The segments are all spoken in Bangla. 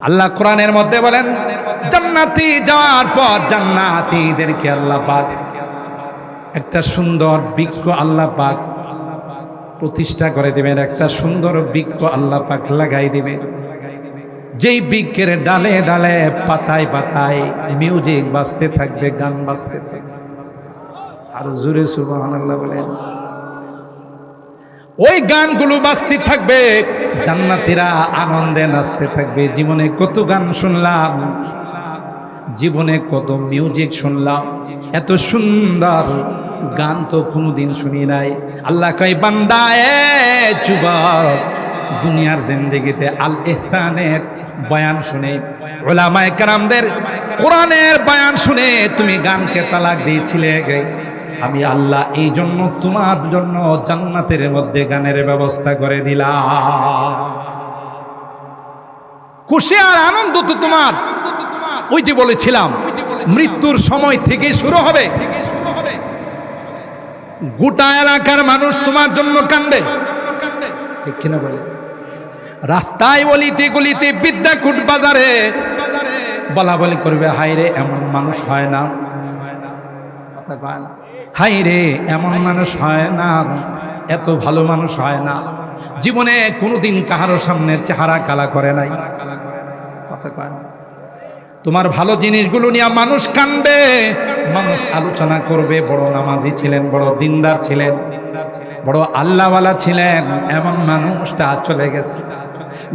আল্লাহ কোরআনের মধ্যে বলেন, জান্নাতি যাওয়ার পর জান্নাতীদেরকে আল্লাহ পাক একটা সুন্দর বৃক্ষ আল্লাহ পাক প্রতিষ্ঠা করে দিবেন। একটা সুন্দর বৃক্ষ আল্লাহ পাক লাগাই দিবেন, যেই বৃক্ষের ডালে ডালে পাতায় পাতায় মিউজিক বাজতে থাকবে, গান বাজতে থাকবে। আর জোরে সুবহানাল্লাহ বলেন। ওই গানগুলো বাজতে থাকবে, জান্নাতীরা আনন্দে নাচতে থাকবে। জীবনে কত গান শুনলাম, জীবনে কত মিউজিক শুনলাম, এত সুন্দর গান তো কোনোদিন শুনি নাই। আল্লাহ কয়, বান্দা এ যুবক, দুনিয়ার জিন্দেগিতে আল ইহসানের বয়ান শুনে, উলামায়ে কেরামদের কোরআনের বয়ান শুনে তুমি গানকে তালাক দিয়েছিলে। আমি আল্লাহ এই জন্য তোমার জন্য জান্নাতের মধ্যে গানের ব্যবস্থা করে দিলাম। খুশি আর আনন্দ তো তোমার, ওই যে বলেছিলাম, মৃত্যুর সময় থেকে শুরু হবে। গোটা এলাকার মানুষ তোমার জন্য কান্দে, ঠিক কিনা বলে? রাস্তায় অলিতে গলিতে বিদ্যাকুট বাজারে বলা বলি করবে, হায় রে এমন মানুষ হয় না, কথা কয় না, হায় রে এমন মানুষ হয় না, এত ভালো মানুষ হয় না, জীবনে কোনোদিন কাহারো সামনে চেহারা কালা করে নাই, কথা কয় না। তোমার ভালো জিনিসগুলো নিয়ে মানুষ কানবে, মানুষ আলোচনা করবে। বড় নামাজি ছিলেন, বড় দিনদার ছিলেন, বড় আল্লাহওয়ালা ছিলেন, এমন মানুষটা চলে গেছে।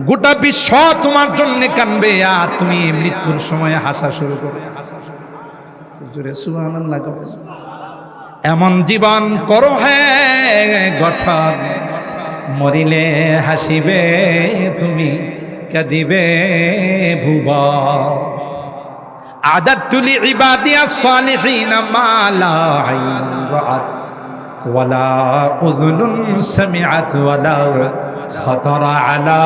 গোটা বিশ্ব তোমার জন্য কানবে, আর তুমি মৃত্যুর সময় হাসা শুরু করবে। সুবহানাল্লাহ। এমন জীবন করো হে গঠন, মরিলে হাসিবে তুমি, কাঁদিবে ভুবন। আদাতু লিইবাদিয়াস সালিহিনা মা লা আইন রাআত ওয়ালা উযুনুন সামিআত ওয়ালা খাতারা আলা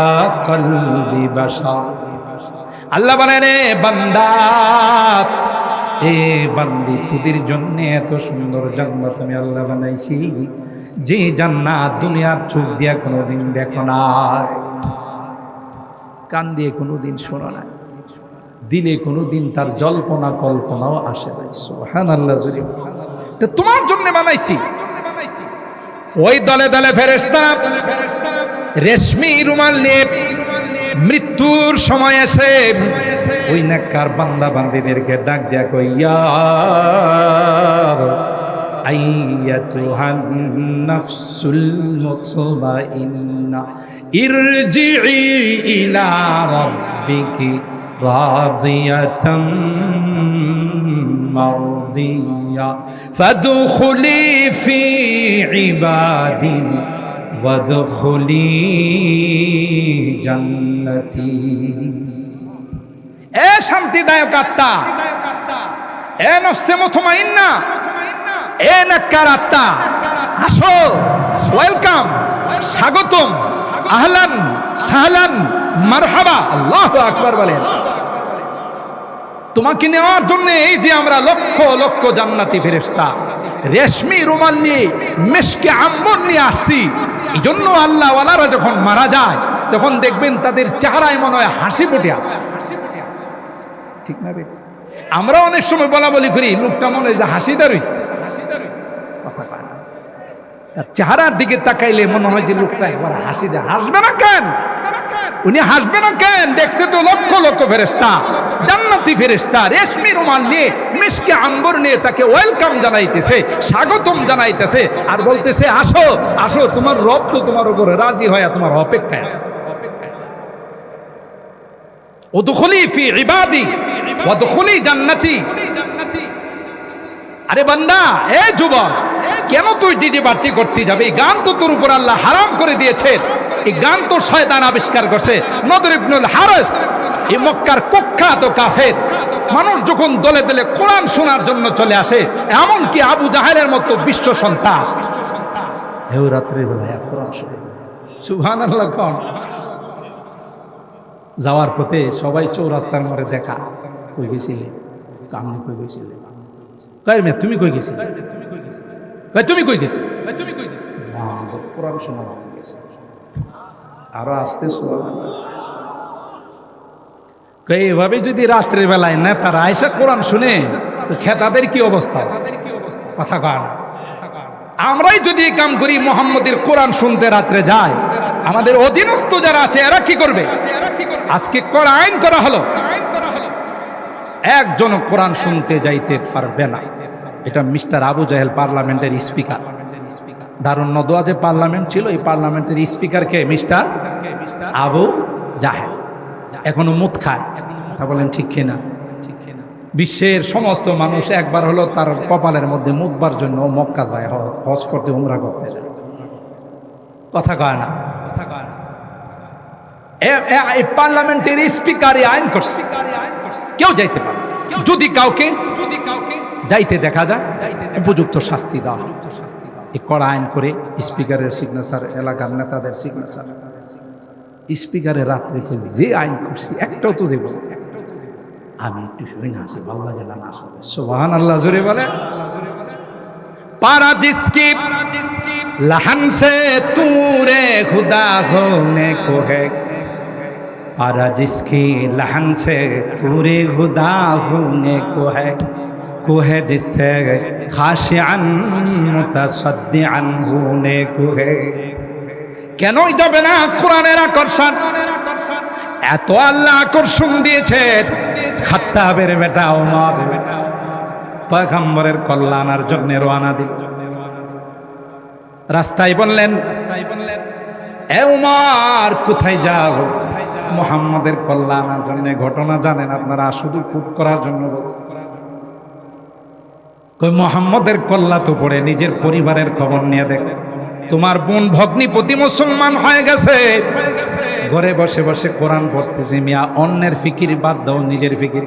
কলবি বাশার। আল্লাহ বলে, রে বান্দা, এ বান্দি, তোদের জন্য এত সুন্দর জান্নাত আমি আল্লাহ বানাইছি, যে জান্নাত দুনিয়ার চোখ দিয়া কোনোদিন দেখো না, কান দিয়ে কোনোদিন শোনো না, দিলে কোনোদিন তার জল্পনা কল্পনাও আসে নাই। সুবহানাল্লাহ। তো তোমার জন্য বানাইছি। ওই দলে দলে ফেরেশতারা রেশমি রুমাল নিয়ে মৃত্যুর সময় এসে ওই নেককার বান্দা বান্দীদেরকে ডাক দিয়া কই, ইয়া আইয়াতুহান নাফসুল মুতমাইন্না ইরজিই ইলা রাব্বিকি রাদিয়াতাম মারদিয়া ফাদখুলি ফি ইবাদি ওয়াদখুলি জান্নাতি। এ শান্তিদায়ক আত্মা, এ নফসে মুতমাইন্না, এ নেককার আত্মা, আসো, ওয়েলকাম, স্বাগতম, আহলান সাহলান মারহাবা। আল্লাহু আকবার বলেন। তোমাকে নেওয়ার জন্য এই যে আমরা লক্ষ লক্ষ জান্নাতি ফেরেশতা রেশমি রুমাল নিয়ে, মেশকে আম্বর নিয়ে আসছি। এই জন্য আল্লাহ ওয়ালারা যখন মারা যায়, তখন দেখবেন তাদের চেহারায় মনে হয় হাসি ফুটে আসে, ঠিক না? আমরা অনেক সময় বলা বলি করি, লোকটা মনে হয় যে হাসিদার হইছে, কথা কয় না। চেহারার দিকে তাকাইলে মনে হয় যে লোকটা একবার হাসি দেয়। হাসবে না কেন? উনি হাসবে না কেন? দেখছে তো লক্ষ লক্ষ ফেরেশতা, জান্নাতি ফেরেশতা রেশমি রুমাল নিয়ে, মিশকে আম্বর নিয়ে তাকে ওয়েলকাম জানাইতেছে, স্বাগতম জানাইতেছে, আর বলতেছে, আসো আসো, তোমার রব তো তোমার উপরে রাজি হয়ে তোমার অপেক্ষায় আছে। উদখুলি ফি ইবাদি ওয়াদখুলি জান্নাতি। আরে বান্দা, এ যুবক, কেন তুই ডিজে পার্টি করতে যাবে? এই গান তো তোর উপর আল্লাহ হারাম করে দিয়েছে। এই গান তো শয়তান আবিষ্কার করছে। নদর ইবনুল হারিস, এই মক্কার কুখ্যাত কাফের মানুষ যখন দলে দলে কোরআন শোনার জন্য চলে আসে, এমনকি আবু জাহেলের মতো বিশ্ব সন্তান হেউ রাত্রে বেলায় কোরআন শুনে, সুবহানাল্লাহ। যাওয়ার পথে সবাই চৌরাস্তার মোড়ে দেখা, কই গেছিলে? কামনি কই গেছিলে? কই মে তুমি কই গেছিলে? তুমি কই গেছিলে? কোরআন শোনা গেছে। আরো আসতে এইভাবে যদি রাত্রের বেলায় নেতারা আয়সা কোরআন শুনে তো খেতাদের কি অবস্থা? কথা কন। আমরাই যদি এই কাম করি, মোহাম্মদের কোরআন শুনতে রাত্রে যায়, আমাদের অধীনস্থ যারা আছে এরা কি করবে? আজকে কোরআন আইন করা হলো, একজন কোরআন শুনতে যাইতে পারবে না। এটা মিস্টার আবু জাহেল, পার্লামেন্টের স্পিকার। দারুন নদওয়া যে পার্লামেন্ট ছিল, এই পার্লামেন্টের স্পিকারকে মিস্টার আবু জাহেল এখনো মুত খায়। তা বলেন ঠিক কিনা? বিশ্বের সমস্ত মানুষ একবার হলো তার কপালের মধ্যে মুতবার জন্য মক্কা যায়, হজ করতে, উমরা করতে যায়। কথা কয় না? এই পার্লামেন্টের স্পিকার আইন করছে, কেউ যাইতে পারে। যদি কাউকে যাইতে দেখা যায়, উপযুক্ত শাস্তি দেওয়া। এই কড়া আইন করে স্পিকারের সিগনেচার, এলাকার নেতাদের সিগনেচার। স্পিকারের রাত্রে যে আইন করছি একটাও তো যে বলে আমি একটু শুই না, আসি ভালো লাগে না। সুবহানাল্লাহ জোরে বলে। পারা জিসকি লহন সে তুরে খুদা হোনে কো है, पारा जिसकी लहन से तुरे खुदा होने को है जिससे खाशिअन मुतसद्दिअन होने को है। কেনই যাবে না কোরআনের আকর্ষণ? এত আল্লাহ আকর্ষণ দিয়েছে, খাত্তাবের বেটা ওমর পয়গম্বরের কল্যাণের জন্য রওনা দিল। রাস্তায় বললেন, এ ওমর কোথায় যাও? মুহাম্মাদের কল্যাণের জন্য। ঘটনা জানেন আপনারা? শুধু কুট করার জন্য বলছে। কই মুহাম্মাদের কল্যাণ তো পড়ে নিজের পরিবারের খবর নিয়ে দেখ। তোমার বোন ভগ্নিপতি মুসলমান হয়ে গেছে, ঘরে বসে বসে কোরআন পড়তেছে। মিয়া অন্যের ফিকির বাদ দাও, নিজের ফিকির।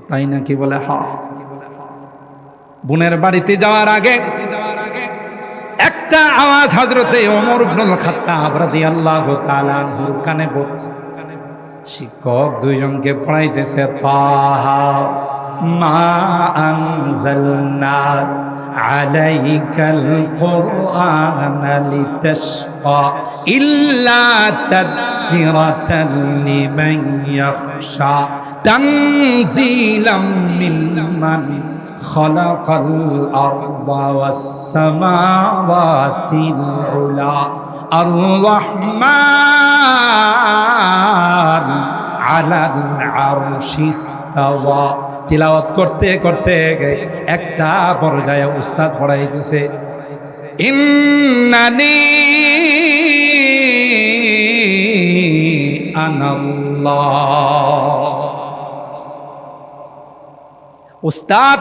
তাই নাকি? বলে হ্যাঁ। বোনের বাড়িতে যাওয়ার আগে একটা আওয়াজ হযরতে ওমর ইবনুল খাত্তাব রাদিয়াল্লাহু তাআলা আনহুর কানে পড়ছে। শিক্ষক দুইজনকে পড়াইতেছে, তাহা মা আনজালনা আলাইকাল কুরআনা লিতাশকা ইল্লা তাযকিরাতান লিমান ইয়াখশা তানজিলাম মিম্মান খালাকাল আরদা ওয়াস সামাওয়াতিল উলা আর রহমান আলাল আরশি ইস্তাওয়া। তিলাওয়াত করতে করতে একটা পর্যায়ে উস্তাদ পড়াইতেছে, ইন্নানি আনাল্লাহ। উস্তাদ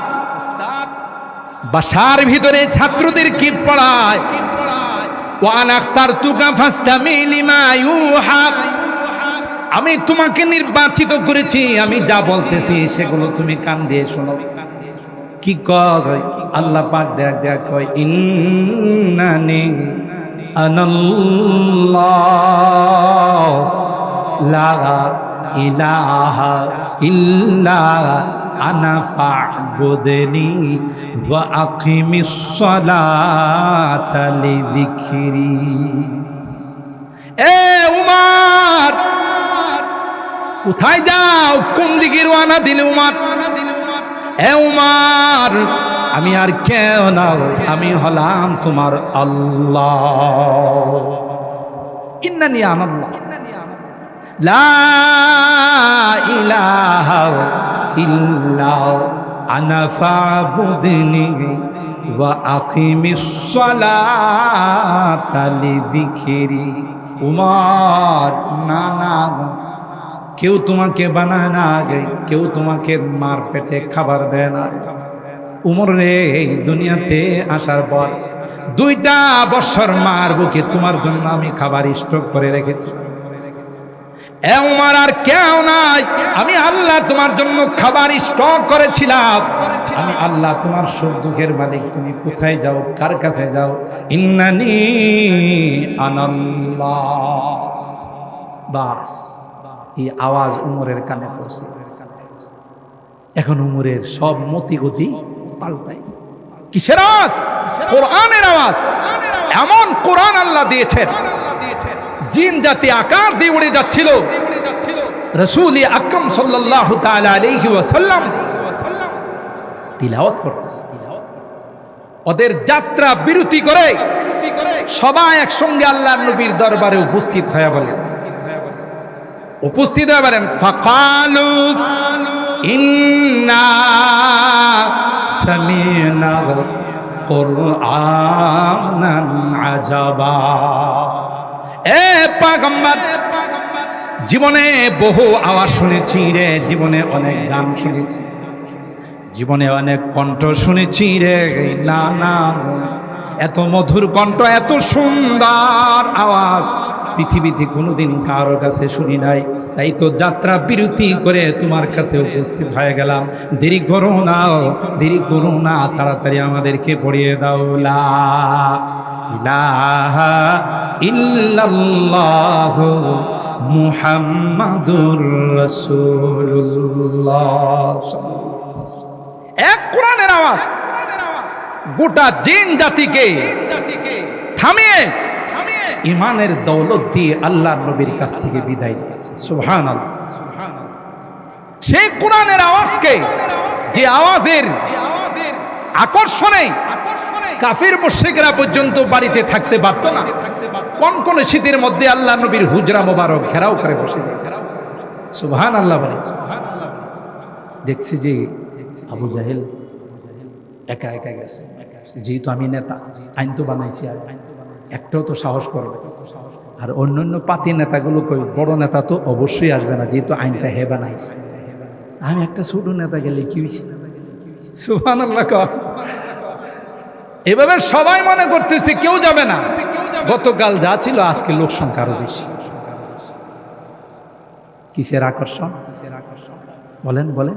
বাসার ভিতরে ছাত্রদের কি পড়ায়, ওয়া আনা আখতারতুকা ফাসতামি লিমা ইউহা। আমি তোমাকে নির্বাচিত করেছি, আমি যা বলতেছি সেগুলো তুমি কান দিয়ে শোনো। কি কয় আল্লাহ পাক? দেখ কয়, ইন্নানি আনাল্লাহ লা ইলাহা ইল্লা আনা ফা'বুদনি ওয়া আকিমিস সালাতা লিযিকরি। এ উমর, কোথায় যাও? কোন দিকে রওনা দিলে উমর? এ উমর, আমি আর কেউ না, আমি হলাম তোমার আল্লাহ। ইন্নানি আনাল্লাহ লা ইলাহা ইল্লা আনা ফা'বুদনি ওয়া আকিমিস সালাতা লিযিকরি। উমর, না না, কেউ তোমাকে বানায় না আগে, কেউ তোমাকে মার পেটে খাবার দেয় না। উমর রে, দুনিয়াতে আসার পর 2টা বছর মার বুকে তোমার জন্য আমি খাবার স্টক করে রেখেছি। এ উমর, আর কেউ নাই, আমি আল্লাহ তোমার জন্য খাবার স্টক করেছিলাম। আমি আল্লাহ তোমার সুখ দুঃখের মালিক। তুমি কোথায় যাও? কার কাছে যাও? ইন্নানি আনাল্লাহ। বাস, এই আওয়াজ উমরের কানে পড়ছে। এখন উমরের সব মতি গতি পাল্টায়। কিসের আওয়াজ? কোরআনের আওয়াজ। এমন কোরআন আল্লাহ দিয়েছেন, জিন জাতি আকার দিয়ে উড়ে যাচ্ছিল, রাসূল আকরাম সাল্লাল্লাহু তাআলা আলাইহি ওয়াসাল্লাম তিলাওয়াত করতেছে। ওদের যাত্রা বিরতি করে সবাই একসঙ্গে আল্লাহর নবীর দরবারে উপস্থিত হয়ে বলেন, ফাকালু ইন্না সামি'না কুরআনান আজাবা। এ পয়গম্বর, জীবনে বহু আওয়াজ শুনেছি রে, জীবনে অনেক গান শুনেছি, জীবনে অনেক কণ্ঠ শুনেছি রে, না না, এত মধুর কণ্ঠ, এত সুন্দর আওয়াজ পৃথিবীতে কোনোদিন কারো কাছে শুনি নাই। তাই তো যাত্রা বিরতি করে তোমার কাছে উপস্থিত হয়ে গেলাম। দেরি করো না, দেরি করো না, তাড়াতাড়ি আমাদেরকে পড়িয়ে দাও লা ইলাহা ইল্লাল্লাহ মুহাম্মাদুর রাসূলুল্লাহ। এক কোরআনের আওয়াজ গোটা জিন জাতিকে থামিয়ে ইমানের দৌলত দিয়ে আল্লাহর নবীর কাছ থেকে বিদায় দিয়েছে। সুবহানাল্লাহ। সেই কোরআনের আওয়াজকে, যে আওয়াজের আকর্ষণে কাফির মুশরিকরা পর্যন্ত বাড়িতে থাকতে পারত না, কোন শীতের মধ্যে আল্লাহর নবীর হুজরা মোবারক ঘেরাও করে বসে যায়। সুবহানাল্লাহ বলে। দেখছি যে আবু জাহেল একা একা গেছে, যেহেতু আমি নেতা, আইন তো বানাইছি, আর একটাও তো সাহস করবে। আর অন্যান্য পাতি নেতাগুলো কই, বড় নেতা তো অবশ্যই আসবে না, যেহেতু আইনটা হে বানাইছে। আমি একটা ছোট নেতা গেলে কি হয়েছে? সুবহানাল্লাহ। এভাবে সবাই মনে করতেছে কেউ যাবে না। গতকাল যা ছিল আজকে লোক সংখ্যা আরো বেশি। কিসের আকর্ষণ? বলেন বলেন।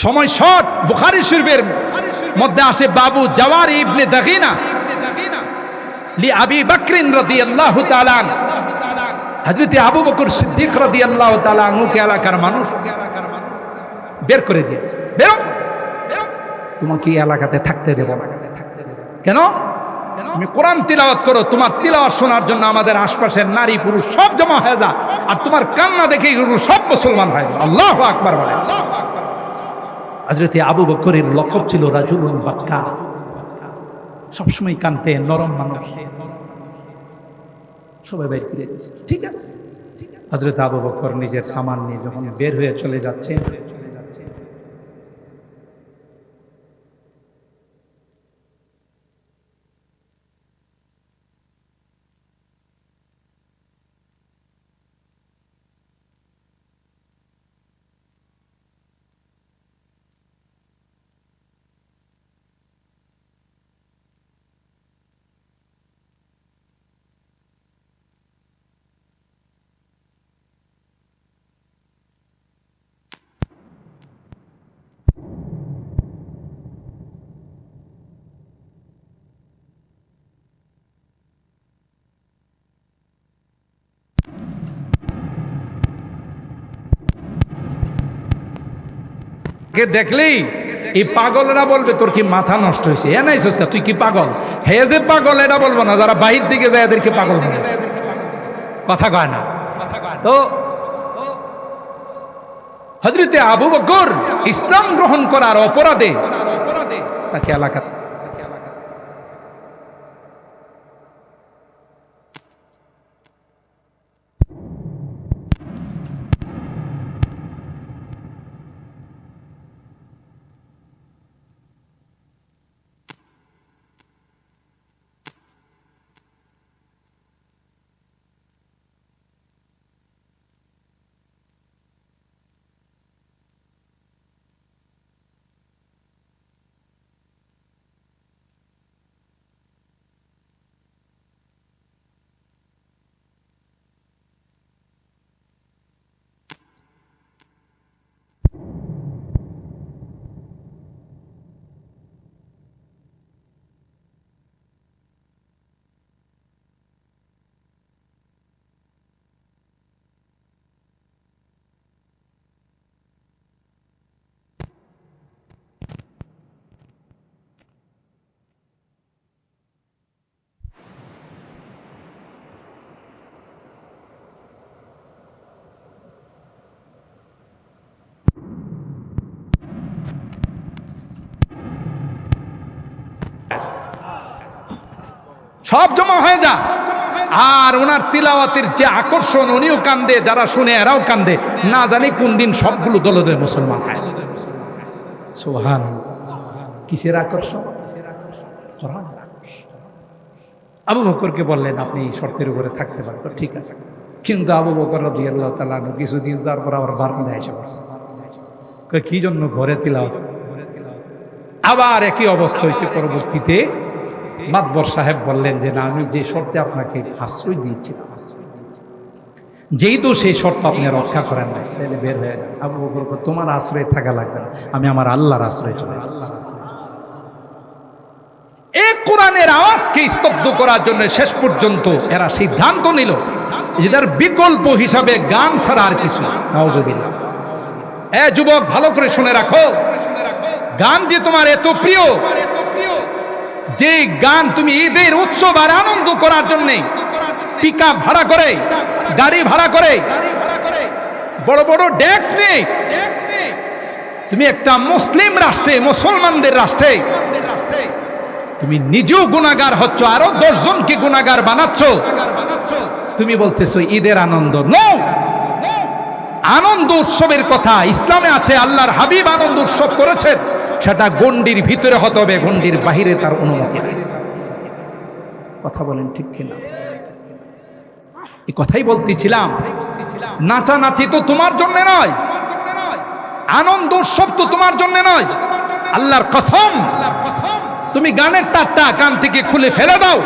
সময় শর্ট। বুখারী শরীফের মধ্যে আসে বাবু জাওয়ারি ইবনে দাগিনা লি আবি বকর রাদিয়াল্লাহু তাআলা আনহু, হযরত আবু বকর সিদ্দিক রাদিয়াল্লাহু তাআলা আনহুকে এলাকার মানুষ বের করে দিয়েছে। বেরো, তোমাকে এই এলাকাতে থাকতে দেব না। কেন? তুমি কোরআন তিলাওয়াত করো, তোমার তিলাওয়াত শোনার জন্য আমাদের আশপাশের নারী পুরুষ সব জমা হয়ে যায়, আর তোমার কান্না দেখে সব মুসলমান হয়ে যায়। আল্লাহু আকবার বলেন। হযরত আবু বকরের লকব ছিল রাজুলুন বাক্কা, সবসময় কানতে, নরম মানুষ। সবাই বের করে দিয়েছে, ঠিক আছে। হযরত আবু বকর নিজের সামান নিয়ে যখন বের হয়ে চলে যাচ্ছে, দেখলেই এই পাগলরা বলবে তোর কি মাথা নষ্ট হয়েছে, এ নাই সস্তা, তুই কি পাগল? হে যে পাগল এটা বলবো না, যারা বাহির দিকে যায় এদেরকে পাগল বলে, কথা কয় না। তো হযরত আবু বকর ইসলাম গ্রহণ করার অপরাধে তাকে এলাকা সব জমা হয়ে যা। আর ওনার তিলাওয়াতের যে আকর্ষণ, উনিও কান্দে, যারা শুনে এরাও কান্দে, না জানি কোন দিন সবগুলো দলে দলে মুসলমান হয়ে যায়। সুবহানাল্লাহ। কিসের আকর্ষণ? কোরআন। আবু বকরকে বললেন আপনি এই শর্তের উপরে থাকতে পারবেন, ঠিক আছে। কিন্তু আবু বকর রাদিয়াল্লাহু তাআলা কিছুদিন যাওয়ার পর আবার বারান্দা এসে পড়ছে। কি জন্য? ঘরে তিলাওয়াত। আবার একই অবস্থা হয়েছে। পরবর্তীতে মাতবর সাহেব বললেন যে না, আমি যে শর্তে আপনাকে আশ্রয় দিয়েছিলাম, যেহেতু সেই শর্ত আপনি রক্ষা করেন নাই, তাহলে বের হয়ে যান। আবু বকর তোমার আশ্রয় থাকা লাগবে না, আমি আমার আল্লাহর আশ্রয় চলে যাচ্ছি। এই কোরআনের আওয়াজকে স্তব্ধ করার জন্য শেষ পর্যন্ত এরা সিদ্ধান্ত নিল যেটার বিকল্প হিসাবে গান ছাড়া আর কিছু। নাউজুবিল্লাহ। যুবক, ভালো করে শুনে রাখো, গান যে তোমার এত প্রিয়, যে গান তুমি ঈদের উৎসব আর আনন্দ করার জন্য পিকআপ ভাড়া করে, গাড়ি ভাড়া করে, বড় বড় ডেস্ক নেই, তুমি একটা মুসলিম রাষ্ট্রে, মুসলমানদের রাষ্ট্রে তুমি নিজেও গুনাহগার হচ্ছ, আরো 10 জনকে গুনাহগার বানাচ্ছ। তুমি বলতেছো ঈদের আনন্দ। নো, আনন্দ উৎসবের কথা ইসলামে আছে। আল্লাহর হাবিব আনন্দ উৎসব করেছেন, সেটা গণ্ডির ভিতরে হতে হবে, গণ্ডির বাহিরে তার অনুমতি নেই। কথা বলেন ঠিক কিনা? এই কথাই বলতেছিলাম, নাচানাচি তো তোমার জন্য নয়, আনন্দ উৎসব তো তোমার জন্য নয়। আল্লাহর কসম, তুমি গানের তারটা কান থেকে খুলে ফেলে দাও,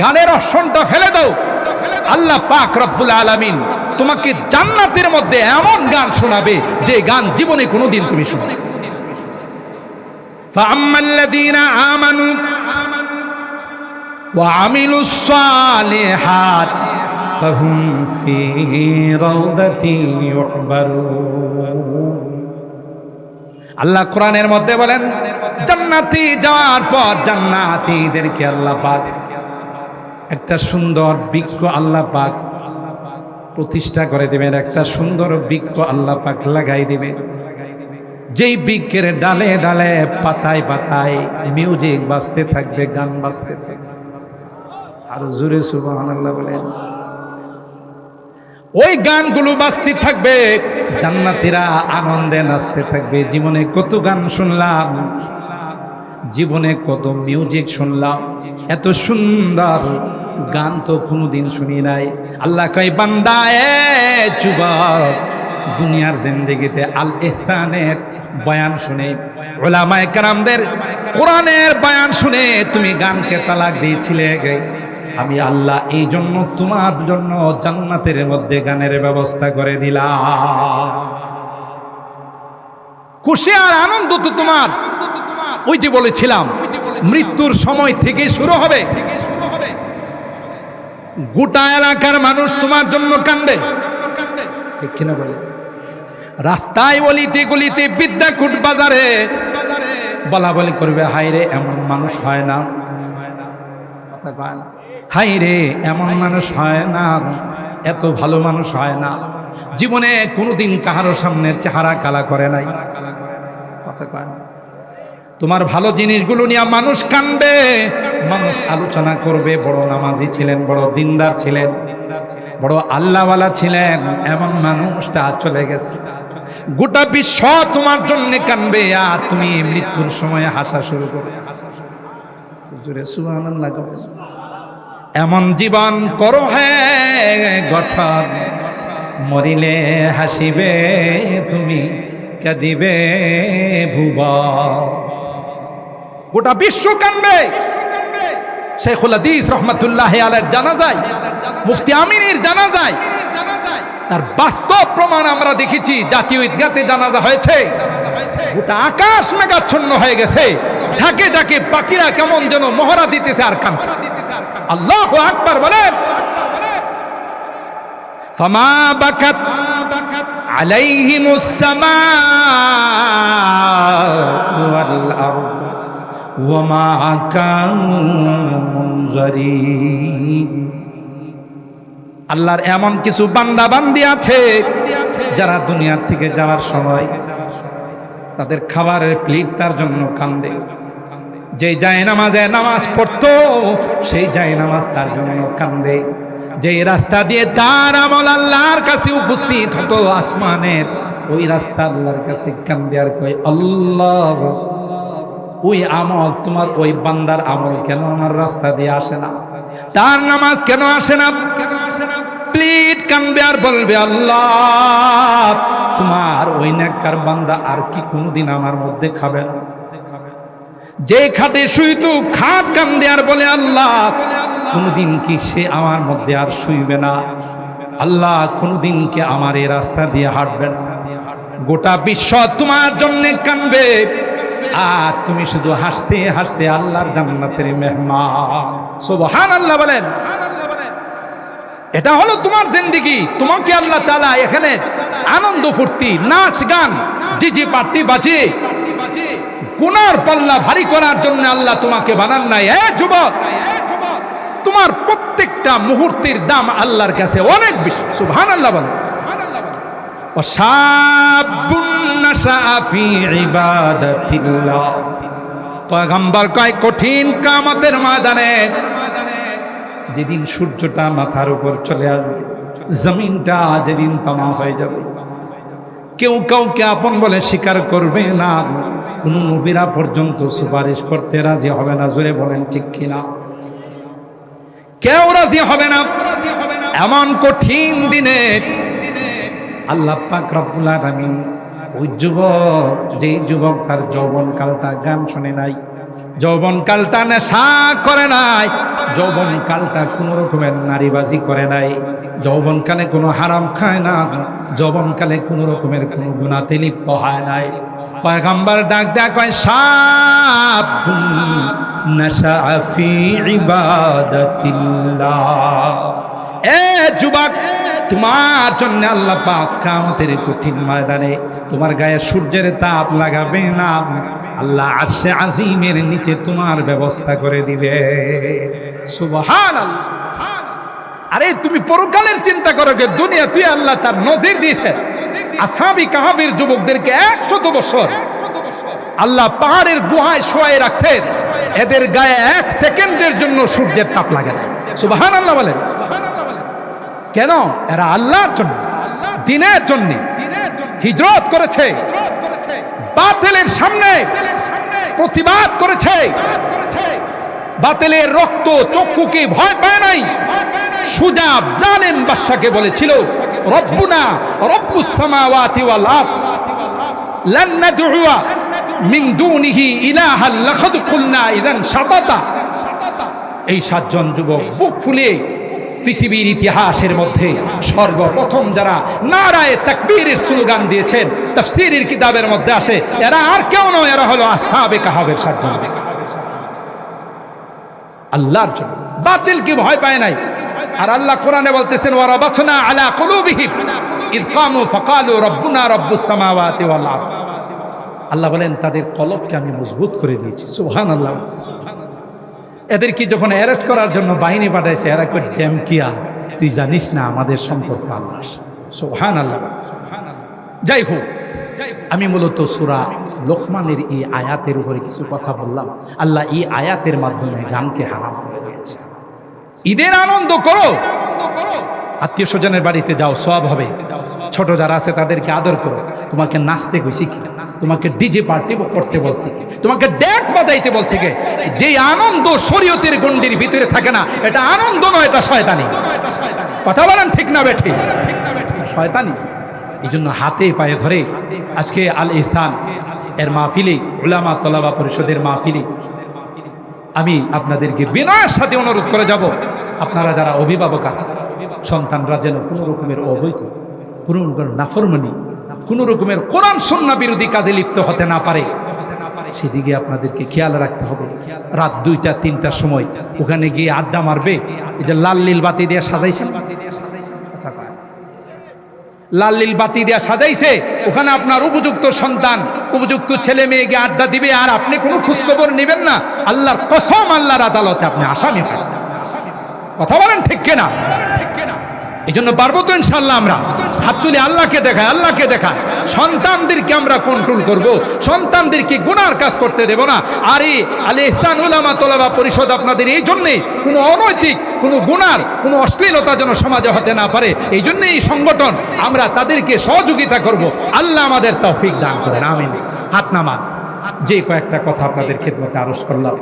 গানের অর্শনটা ফেলে দাও, আল্লাহ পাক রব্বুল আলামিন তোমাকে জান্নাতের মধ্যে এমন গান শোনাবে যে গান জীবনে কোনোদিন তুমি শুনবে। ফাআম্মাল্লাযীনা আমানু ওয়া আমিলুস সালিহাত ফাহুম ফী রাউদাতিন ইউহবারুন। আল্লাহ কোরআনের মধ্যে বলেন, জান্নাতে যাওয়ার পর জান্নাতীদেরকে আল্লাহ পাক একটা সুন্দর বৃক্ষ আল্লাহ পাক প্রতিষ্ঠা করে দিবেন, একটা সুন্দর বৃক্ষ আল্লাহ পাক লাগাই দিবেন, যেই বৃক্ষের ডালে ডালে পাতায় পাতায় মিউজিক বাজতে থাকবে, গান বাজতে থাকবে। আর জোরে সুবহানাল্লাহ বলেন। ওই গানগুলো বাজতে থাকবে, জান্নাতীরা আনন্দে নাচতে থাকবে। জীবনে কত গান শুনলাম, জীবনে কত মিউজিক শুনলাম, এত সুন্দর গান তো কোনোদিন শুনি নাই। আল্লাহ কয় বান্দা, যুবক, দুনিয়ার জিন্দেগিতে আল ইহসানের বয়ান শুনে, উলামায়ে কেরামদের কোরআনের বয়ান শুনে তুমি গানকে তালাক দিয়েছিলে। আমি আল্লাহ এই জন্য তোমার জন্য জান্নাতের মধ্যে গানের ব্যবস্থা করে দিলাম। খুশি আর আনন্দ তো তোমার, ওই যে বলেছিলাম, মৃত্যুর সময় থেকে শুরু হবে। গোটা এলাকার মানুষ তোমার জন্য কান্দে, ঠিক কিনা বলে? রাস্তায় অলিতে গলিতে, বিদ্যাকুট বাজারে বলা বলি করবে, হায়রে এমন মানুষ হয় না, হায়রে এমন মানুষ হয় না, এত ভালো মানুষ হয় না, জীবনে কোনোদিন কাহারো সামনে চেহারা কালা করে নাই। কথা কয় না? তোমার ভালো জিনিসগুলো নিয়ে মানুষ কানবে, মানুষ আলোচনা করবে। বড় নামাজি ছিলেন, বড় দিনদার ছিলেন, বড় আল্লাহওয়ালা ছিলেন, এমন মানুষটা চলে গেছে। গোটা বিশ্ব তোমার জন্য কানবে, আর তুমি মৃত্যুর সময় হাসা শুরু করবে। সুবহানাল্লাহ। এমন জীবন করো হে গঠন, মরিলে হাসিবে তুমি, কাঁদিবে ভুবন। গোটা বিশ্ব কানবে। শেখুল হাদিস রহমাতুল্লাহ আলাইহির জানাজায়, মুফতি আমিনের জানাজায়, তার বাস্তব প্রমাণ আমরা দেখেছি। জাতীয় ঈদগাতে জানাজা হয়েছে, গোটা আকাশ মেঘাচ্ছন্ন হয়ে গেছে, ঝাঁকে ঝাঁকে পাখিরা কেমন যেন মহড়া দিতেছে আর কাঁদতেছে। আল্লাহু আকবার বলেন। ফামা বাকাত আলাইহিমুস সামাউ ওয়াল আরদ ওয়া মা কানু মুনজারিন। আল্লাহর এমন কিছু বান্দা বান্দি আছে যারা দুনিয়া থেকে যাওয়ার সময় তাদের খাবারের প্লেট তার জন্য কান্দে, যে জায়নামাজে নামাজ পড়তো সেই জায়নামাজ তার জন্য কান্দে। যে রাস্তা দিয়ে তার আমল আল্লাহর কাছে উপস্থিত হতো আসমানের, ওই রাস্তা আল্লাহর কাছে কান্দে আর কই, আল্লাহ ওই আমল, তোমার ওই বান্দার আমল কেন আমার রাস্তা দিয়ে আসে না? তার নামাজ কেন আসে না? প্লিট কান্দবে আর বলবে, আল্লাহ তোমার ওই নেককার বান্দা আর কি কোনদিন আমার মধ্যে খাবে না? যে খাটে শুইতো খাট কান্দে আর বলে, আল্লাহ কোনদিন কি সে আমার মধ্যে আর শুইবে না? আল্লাহ কোনদিন কি আমার এই রাস্তা দিয়ে হাঁটবে না? গোটা বিশ্ব তোমার জন্য কান্দবে, আর তুমি শুধু হাসতে হাসতে আল্লাহর জান্নাতের মেহমান। সুবহানাল্লাহ বলেন। এটা হলো তোমার জিন্দেগি। তোমাকে আল্লাহ তাআলা এখানে আনন্দ ফুর্তি, নাচ গান, ডিজে পার্টি বাজে গুনার পাল্লা ভারী করার জন্য আল্লাহ তোমাকে বানান নাই। যুবক, তোমার প্রত্যেকটা মুহূর্তের দাম আল্লাহর কাছে অনেক বেশি। সুবহানাল্লাহ বলেন। পয়গম্বর কয়, কঠিন কিয়ামতের ময়দানে যেদিন সূর্যটা মাথার উপর চলে আসবে, জমিনটা যেদিন তামা হয়ে যাবে, কেউ কাউকে আপন বলে স্বীকার করবে না, কোন নবীরা পর্যন্ত সুপারিশ করতে রাজি হবে না। জোরে বলেন ঠিক কিনা? কেউ রাজি হবে না। এমন কঠিন দিনে আল্লাহ পাক রব্বুল আলামিন ওই যুবক, যে যুবক তার যৌবনকালটা গান শুনে নাই, যৌবনকালটা নেশা করে নাই, যৌবনকালটা কোনো রকমের নারীবাজি করে নাই, যৌবনকালে কোনো হারাম খায় না, যৌবনকালে কোনো রকমের কোনো গুনাহতে লিপ্ত হয় নাই। পয়গম্বর ডাক দেয়া কয়, শাবুন নাশা ফি ইবাদাতিল্লাহ। এ যুবক, তোমার জন্য আল্লাহ পাক কিয়ামতের কঠিন ময়দানে তোমার গায়ে সূর্যের তাপ লাগাবে না, আল্লাহ আরশে আজিমের নিচে তোমার ব্যবস্থা করে দিবে। সুবহানাল্লাহ। আরে তুমি পরকালের চিন্তা করো, যে দুনিয়া তুই আল্লাহ তার নজির দিয়েছে। আসহাবী কাহাফের যুবকদেরকে 100 বছর আল্লাহ পাহাড়ের গুহায় শোয়ায় রাখছে, এদের গায়ে 1 সেকেন্ডের জন্য সূর্যের তাপ লাগে না। সুবহানাল্লাহ বলেন। কেন? এরা আল্লাহর জন্য, দ্বীনের জন্য হিজরত করেছে, বাতিলের সামনে প্রতিবাদ করেছে, বাতিলের রক্ত চক্ষুকে ভয় পায় নাই। সুজাব জালেম বাদশাকে বলেছিল, রব্বুনা রব্বুস সামাওয়াতি ওয়াল আরদ লান নাদউয়া মিন দুনিহি ইলাহান লাকাদ কুলনা ইযান শাতাতা। এই 7 জন যুবক বুক ফুলিয়ে পৃথিবীর ইতিহাসের মধ্যে সর্বপ্রথম যারা নারায়ে তাকবীরের স্লোগান দিয়েছেন, তাফসীরের কিতাবের মধ্যে আসে, এরা আর কেউ নয়, এরা হলো আসহাবে কাহাফের 7 জন। আল্লাহর জন্য বাতিলকে ভয় পায় নাই। আর আল্লাহ কোরআনে বলতেছেন, ওয়া রাবাতনা আলা কুলুবিহিম ইয কামু ফাকালু রব্বুনা রব্বুস সামাওয়াতি ওয়াল আরদ। আল্লাহ বলেন, তাদের কলবকে আমি মজবুত করে দিয়েছি। সুবহানাল্লাহ। এদেরকে যখন অ্যারেস্ট করার জন্য বাহিনী পাঠাইছে, এরা কই, ড্যামকিয়া তুই জানিস না আমাদের সম্পর্ক আল্লাহর। সুবহানাল্লাহ। যাই হোক, আমি মূলত সূরা লোকমানের এই আয়াতের উপরে কিছু কথা বললাম। আল্লাহ এই আয়াতের মাধ্যমে গানকে হারাম করে দিয়েছে। ঈদের আনন্দ করো, আত্মীয় স্বজনের বাড়িতে যাও, সওয়াব হবে। ছোট যারা আছে তাদেরকে আদর করো। তোমাকে নাচতে কইছি কি? তোমাকে ডিজে পার্টি করতে বলছি কি? তোমাকে ড্যান্স বাজাইতে বলছি কি? যে আনন্দ শরীয়তের গণ্ডির ভিতরে থাকে না, এটা আনন্দ নয়, এটা শয়তানি। কথা বলেন ঠিক না বেঠিক? শয়তানি। এই জন্য হাতে পায়ে ধরে আজকে আল ইহসান এর মাহফিলে, উলামা তলাবা পরিষদের মাহফিলে আমি আপনাদেরকে বিনয়ের সাথে অনুরোধ করে যাব, আপনারা যারা অভিভাবক আছেন, সন্তানরা যেন কোনো রকমের অবৈধ, কোনো রকমের নাফরমানি, কোনো রকমের কোরআন সুন্নাহ বিরোধী কাজে লিপ্ত হতে না পারে, সেদিকে আপনাদেরকে খেয়াল রাখতে হবে। রাত 2টা 3টার সময় ওখানে গিয়ে আড্ডা মারবে। এই যে লাল নীল বাতি দিয়ে সাজাইছেন, লাল নীল বাতি দিয়ে সাজাইছে, ওখানে আপনার উপযুক্ত সন্তান, উপযুক্ত ছেলে মেয়ে গিয়ে আড্ডা দিবে, আর আপনি কোনো খোঁজখবর নেবেন না। আল্লাহর কসম, আল্লাহর আদালতে আপনি আসামি হবেন। কথা বলেন ঠিক কিনা? এই জন্য পারবো তো ইনশাল্লাহ। আমরা হাত তুলে আল্লাহকে দেখায় সন্তানদেরকে আমরা কন্ট্রোল করব, সন্তানদেরকে গুনার কাজ করতে দেব না। আর এই আল ইহসান উলামা তোলাবা পরিষদ আপনাদের এই জন্যেই কোনো অনৈতিক, কোনো গুনার, কোনো অশ্লীলতা যেন সমাজে হতে না পারে, এই জন্য এই সংগঠন, আমরা তাদেরকে সহযোগিতা করব। আল্লাহ আমাদের তৌফিক দান করেন, আমিন। হাত নামান। যে কয়েকটা কথা আপনাদের খেদমতে আরজ করলাম,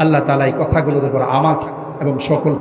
আল্লাহ তাআলা এই কথাগুলোর উপর আমাকে এবং সকল